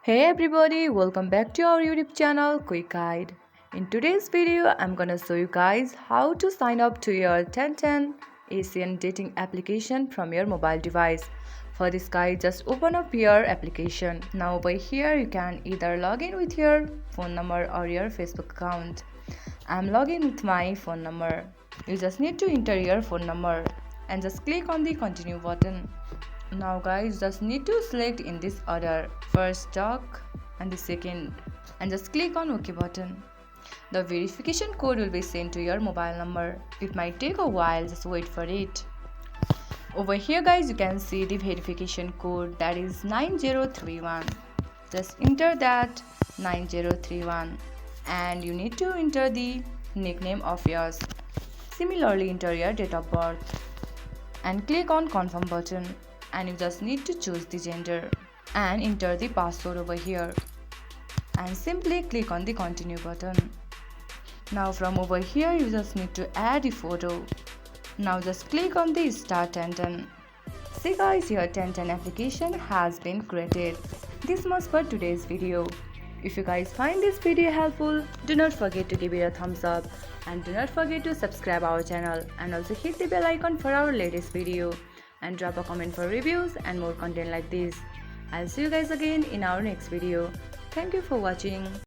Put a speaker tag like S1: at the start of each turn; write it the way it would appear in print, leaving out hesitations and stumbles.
S1: Hey everybody, welcome back to our YouTube channel Quick Guide. In today's video, I'm gonna show you guys how to sign up to your Tantan Asian dating application from your mobile device. For this guide, just open up your application. Now over here, you can either log in with your phone number or your Facebook account. I'm logging with my phone number. You just need to enter your phone number and just click on the continue button. Now guys, just need to select in this order, first talk and the second, and just click on OK button. The verification code will be sent to your mobile number. It might take a while, just wait for it. Over here guys, you can see the verification code, that is 9031. Just enter that 9031 and you need to enter the nickname of yours. Similarly, enter your date of birth and click on confirm button, and you just need to choose the gender and enter the password over here and simply click on the continue button. Now from over here, you just need to add a photo. Now just click on the start Tantan. See guys, your Tantan application has been created. This much for today's video. If you guys find this video helpful, do not forget to give it a thumbs up and do not forget to subscribe our channel and also hit the bell icon for our latest video and drop a comment for reviews and more content like this. I'll see you guys again in our next video. Thank you for watching.